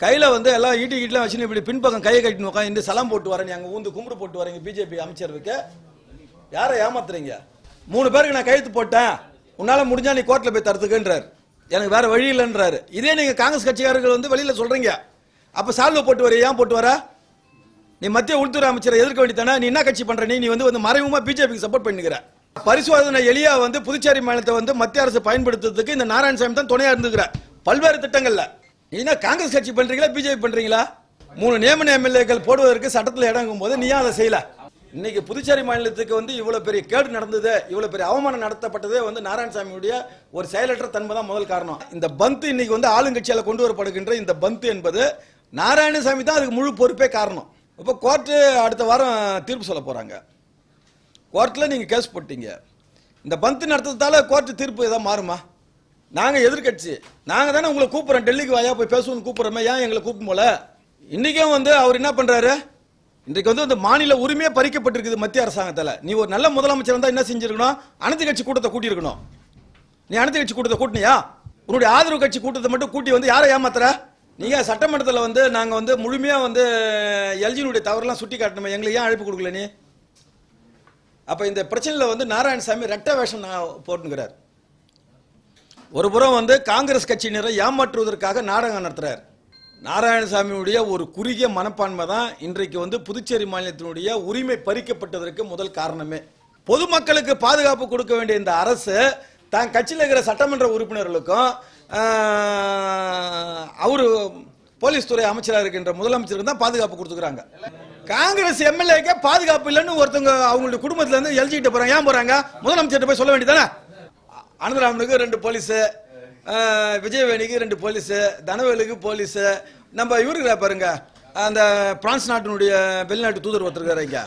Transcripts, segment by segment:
கையில் வந்து எல்லாம் ஈட்டிலாம் வச்சுன்னு இப்படி பின்பக்கம் கையை கட்டின்னு உட்காந்து சலாம் போட்டு வரேன், அங்கே ஊந்து கும்பிடு போட்டு வரீங்க பிஜேபி அமைச்சருக்கு. யாரை ஏமாத்துறீங்க? 3 பேருக்கு நான் கையெழுத்து போட்டேன், உன்னால முடிஞ்சா நீ கோர்ட்டில் போய் தரத்துக்குன்றார், எனக்கு வேற வழி இல்லைன்றாரு. இதே நீங்க காங்கிரஸ் கட்சிக்காரர்கள் வந்து வெளியில சொல்றீங்க, அப்ப சால்வை போட்டு வர, ஏன் போட்டு வர? நீ மத்திய உள்துறை அமைச்சரை எதிர்க்க வேண்டியதானே? நீ என்ன கட்சி பண்ற? நீ வந்து மறைமுகமா பிஜேபிக்கு சப்போர்ட் பண்ணிக்கிற. பரிசோதனை எளியா வந்து புதுச்சேரி மாநிலத்தை வந்து மத்திய அரசு பயன்படுத்துறதுக்கு இந்த நாராயணசாமி தான் துணையா இருந்துக்கிற பல்வேறு திட்டங்கள்ல. நீ காங்கிரஸ் கட்சி பண்றீங்களா பிஜேபி பண்றீங்களா? 3 நியமன எம்எல்ஏக்கள் போடுவதற்கு சட்டத்தில் இடங்கும் போது நீ அதை செய்யல. இன்னைக்கு புதுச்சேரி மாநிலத்துக்கு வந்து இவ்வளவு பெரிய கேடு நடந்தது, இவ்வளவு பெரிய அவமானம் நடத்தப்பட்டதே வந்து நாராயணசாமியுடைய ஒரு செயலற்ற தன்மை தான் முதல் காரணம். இந்த பந்த் இன்னைக்கு வந்து ஆளுங்கட்சியால கொண்டு வரப்படுகின்ற இந்த பந்த் என்பது நாராயணசாமி தான் அதுக்கு முழு பொறுப்பே காரணம். இப்போ கோர்ட்டு அடுத்த வாரம் தீர்ப்பு சொல்ல போறாங்க. கோர்ட்டில் நீங்கள் கேஸ் போட்டீங்க, இந்த பந்த் நடத்துறதால கோர்ட்டு தீர்ப்பு ஏதாவது மாறுமா? நாங்கள் எதிர்கட்சி, நாங்கள் தானே உங்களை கூப்பிட்றோம், டெல்லிக்கு வாயா போய் பேசுவோம்னு கூப்பிட்றோமே, ஏன் எங்களை கூப்பிடும் போல? இன்றைக்கும் வந்து அவர் என்ன பண்ணுறாரு, இன்றைக்கு வந்து இந்த மாநில உரிமையே பறிக்கப்பட்டிருக்குது மத்திய அரசாங்கத்தில். நீ ஒரு நல்ல முதலமைச்சர் வந்தால் என்ன செஞ்சிருக்கணும்? அனைத்து கட்சி கூட்டத்தை கூட்டியிருக்கணும். நீ அனைத்து கட்சி கூட்டத்தை கூட்டினியா? உன்னுடைய ஆதரவு கட்சி கூட்டத்தை மட்டும் கூட்டி வந்து யாரை ஏமாத்துற? நீங்கள் சட்டமன்றத்தில் வந்து நாங்கள் வந்து முழுமையாக வந்து எல்ஜினுடைய தவறுலாம் சுட்டி காட்டணுமே, எங்களுக்கு ஏன் அழைப்பு கொடுக்கல நீ? அப்போ இந்த பிரச்சனையில் வந்து நாராயணசாமி ரெட்ட வேஷம் போட்டுங்கிறார். ஒரு புறம் வந்து காங்கிரஸ் கட்சியினரை ஏமாற்றுவதற்காக நாடகம் நடத்துறார். நாராயணசாமியுடைய ஒரு குறுகிய மனப்பான்மை தான் இன்றைக்கு வந்து புதுச்சேரி மாநிலத்தினுடைய உரிமை பறிக்கப்பட்டதற்கு முதல் காரணமே. பொதுமக்களுக்கு பாதுகாப்பு கொடுக்க வேண்டிய இந்த அரசு தான் கட்சியில் இருக்கிற சட்டமன்ற உறுப்பினர்களுக்கும் அவரு போலீஸ் துறை அமைச்சராக இருக்கின்ற முதலமைச்சருக்கு தான் பாதுகாப்பு கொடுத்துக்கிறாங்க. காங்கிரஸ் எம்எல்ஏக்கே பாதுகாப்பு இல்லைன்னு ஒருத்தவங்க அவங்களுடைய குடும்பத்துல இருந்து எல்ஜி கிட்ட போறாங்க. ஏன் போறாங்க? முதலமைச்சர் போய் சொல்ல வேண்டியதானே. அனந்தராமனுக்கு 2 போலீஸ், விஜயவேணிக்கு 2 போலீஸ், தனவேலுக்கு போலீஸ், நம்ம இவருக்கு பாருங்க அந்த பிரான்ஸ் நாட்டினுடைய வெளிநாட்டு தூதர் ஒருத்தர் இங்க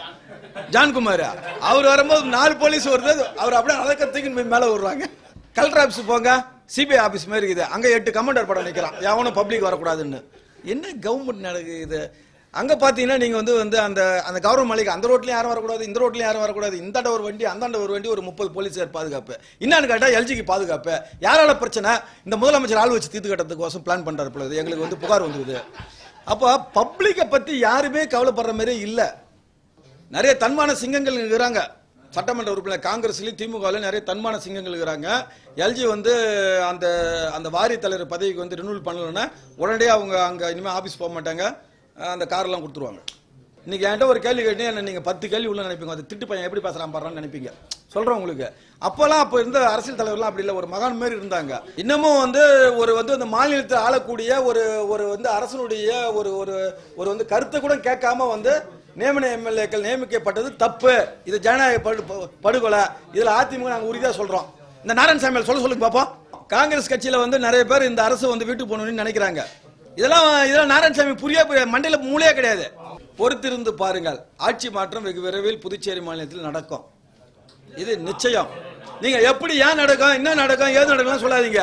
ஜான்குமார், அவர் வரும்போது 4 போலீஸ் வருது. அவர் அப்படியே அலக்கத்துக்கு மேல வருவாங்க. கலெக்டர் ஆபீஸ் போங்க, சிபிஐ ஆபீஸ் மாதிரி இருக்குது, அங்க 8 கமாண்டர் படம் நிற்கிறான், எவனும் பப்ளிக் வரக்கூடாதுன்னு. என்ன கவர்மெண்ட் நடக்குது? அங்க பாத்தீங்கன்னா நீங்க வந்து அந்த அந்த கவர்மெண்ட் மாளிகை அந்த ரோட்லயும் யாரும் வரக்கூடாது, இந்த ரோட்லயும் யாரும் வரக்கூடாது, இந்தாண்ட ஒரு வண்டி அந்தாண்ட ஒரு வண்டி, ஒரு 30 போலீஸார் பாதுகாப்பு. என்னன்னு கேட்டா எல்ஜிக்கு பாதுகாப்பு. யாரால பிரச்சனை? இந்த முதலமைச்சர் ஆள் வச்சு தீர்த்து கட்டுறதுக்கோசம் பிளான் பண்றாரு பொழுது எங்களுக்கு வந்து புகார் வந்துருது. அப்ப பப்ளிக்கை பத்தி யாருமே கவலைப்படுற மாதிரி இல்ல. நிறைய தன்மான சிங்கங்கள் இருக்கிறாங்க சட்டமன்ற உறுப்பினர், காங்கிரஸ்லயும் திமுகவிலும் நிறைய தன்மான சிங்கங்கள் இருக்கிறாங்க. எல்ஜி வந்து அந்த அந்த வாரிய தலைவர் பதவிக்கு வந்து ரினியூவல் பண்ணலன்னா உடனடியே அவங்க அங்க இனிமே ஆபீஸ் போக மாட்டாங்க, அந்த காரெல்லாம் கொடுத்துருவாங்க. இன்னைக்கு என்கிட்ட ஒரு கேள்வி கேட்டீங்க, என்ன நீங்க 10 கேள்வி உள்ள நினைப்பீங்க, அது திட்டு பையன் எப்படி பேசுறான் பாடுறான்னு நினைப்பீங்க. சொல்றேன் உங்களுக்கு, அப்பெல்லாம் அப்ப இருந்த அரசியல் தலைவர்லாம் அப்படி இல்லை, ஒரு மகான் மாதிரி இருந்தாங்க. இன்னமும் வந்து அந்த மாநிலத்தை ஆளக்கூடிய ஒரு வந்து அரசனுடைய ஒரு ஒரு வந்து கருத்தை கூட கேட்காம வந்து நியமன எம்எல்ஏக்கள் நியமிக்கப்பட்டது தப்பு, இது ஜனநாயக படுகொலை. இதுல அதிமுக நாங்க உறுதியா சொல்றோம். இந்த நாராயணசாமி சொல்லுங்க பாப்போம். காங்கிரஸ் கட்சியில வந்து நிறைய பேர் இந்த அரசு வந்து வீட்டுக்கு போகணும்னு நினைக்கிறாங்க. இதெல்லாம் நாராயணசாமி புரிய மண்டையில மூளையே கிடையாது. பொறுத்திருந்து பாருங்கள், ஆட்சி மாற்றம் வெகு விரைவில் புதுச்சேரி மாநிலத்தில் நடக்கும், இது நிச்சயம். நீங்க எப்படி ஏன் நடக்கும், என்ன நடக்கும், ஏது நடக்கும் சொல்லாதீங்க.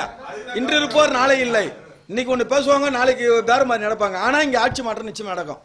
இன்று இருப்போர் நாளை இல்லை. இன்னைக்கு ஒண்ணு பேசுவாங்க, நாளைக்கு வேற மாதிரி நடப்பாங்க. ஆனா இங்க ஆட்சி மாற்றம் நிச்சயம் நடக்கும்.